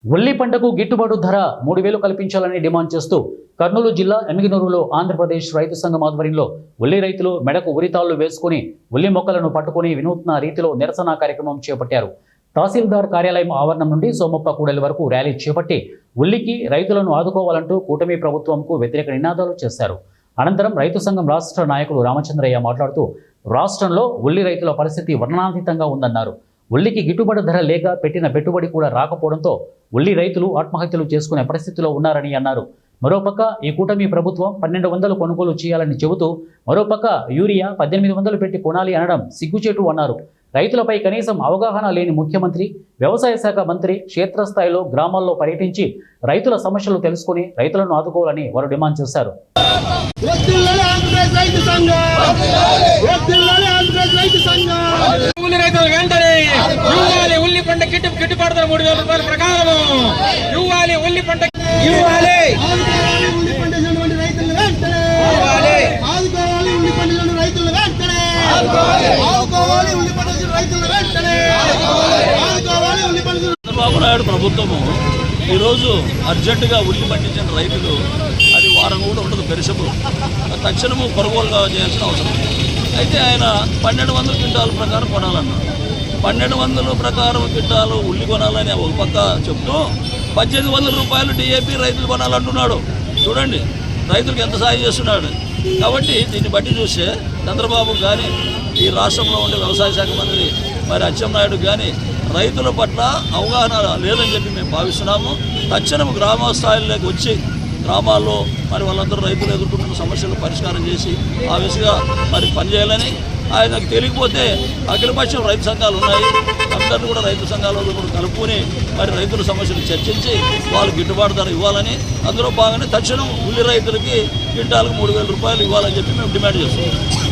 ఉల్లి పంటకు గిట్టుబాటు ధర 3,000 కల్పించాలని డిమాండ్ చేస్తూ కర్నూలు జిల్లా ఎమ్మిగనూరులో ఆంధ్రప్రదేశ్ రైతు సంఘం ఆధ్వర్యంలో ఉల్లి రైతులు మెడకు ఉరితాళ్లు వేసుకుని ఉల్లి మొక్కలను పట్టుకుని వినూత్న రీతిలో నిరసన కార్యక్రమం చేపట్టారు. తహసీల్దార్ కార్యాలయం ఆవరణం నుండి సోమప్ప కూడలి వరకు ర్యాలీ చేపట్టి ఉల్లికి రైతులను ఆదుకోవాలంటూ కూటమి ప్రభుత్వంకు వ్యతిరేక నినాదాలు చేశారు. అనంతరం రైతు సంఘం రాష్ట్ర నాయకులు రామచంద్రయ్య మాట్లాడుతూ రాష్ట్రంలో ఉల్లి రైతుల పరిస్థితి వర్ణనాతీతంగా ఉందన్నారు. ఉల్లికి గిట్టుబాటు ధర లేక పెట్టిన పెట్టుబడి కూడా రాకపోవడంతో ఉల్లి రైతులు ఆత్మహత్యలు చేసుకునే పరిస్థితిలో ఉన్నారని అన్నారు. మరోపక్క ఈ కూటమి ప్రభుత్వం 1,200 కొనుగోలు చేయాలని చెబుతూ మరోపక్క యూరియా 1,800 పెట్టి కొనాలి అనడం సిగ్గుచేటు అన్నారు. రైతులపై కనీసం అవగాహన లేని ముఖ్యమంత్రి, వ్యవసాయ శాఖ మంత్రి క్షేత్రస్థాయిలో గ్రామాల్లో పర్యటించి రైతుల సమస్యలు తెలుసుకుని రైతులను ఆదుకోవాలని వారు డిమాండ్ చేశారు. ఉల్లి పంట గిట్టుబాటు 3,000 రూపాయల ప్రకారం ఇవ్వాలి. ఉల్లి పంట ఇవ్వాలి. చంద్రబాబు నాయుడు ప్రభుత్వము ఈరోజు అర్జెంటుగా ఉల్లి పండించిన రైతులు అది వారం కూడా ఉండదు, పెరిషబుల్ తక్షణము కొనుగోలుగా చేయాల్సిన అవసరం. అయితే ఆయన 1,200 క్వింటాల ప్రకారం కొనాలన్నారు. 1,200 ప్రకారం క్వింటాలు ఉల్లి కొనాలని ఒక పక్క చెప్తూ 1,800 రూపాయలు డిఏపి రైతులు కొనాలంటున్నాడు. చూడండి రైతులకు ఎంత సాయం చేస్తున్నాడు. కాబట్టి దీన్ని బట్టి చూస్తే చంద్రబాబు కానీ ఈ రాష్ట్రంలో ఉండే వ్యవసాయ శాఖ మంత్రి మరి అచ్చెన్నాయుడు కానీ రైతుల పట్ల అవగాహన లేదని చెప్పి మేము భావిస్తున్నాము. తక్షణం గ్రామ స్థాయిలోకి వచ్చి గ్రామాల్లో మరి వాళ్ళందరూ రైతులు ఎదుర్కొంటున్న సమస్యలు పరిష్కారం చేసి ఆ విషయంగా మరి పనిచేయాలని, ఆయనకు తెలియకపోతే అఖిలపక్షం రైతు సంఘాలు ఉన్నాయి, అందరినీ కూడా రైతు సంఘాలలో కూడా కలుపుకొని మరి రైతుల సమస్యలు చర్చించి వాళ్ళు గిట్టుబాటు ధర ఇవ్వాలని, అందులో భాగంగానే తక్షణం ఉల్లి రైతులకి క్వింటాలకు 3,000 రూపాయలు ఇవ్వాలని చెప్పి మేము డిమాండ్ చేస్తున్నాం.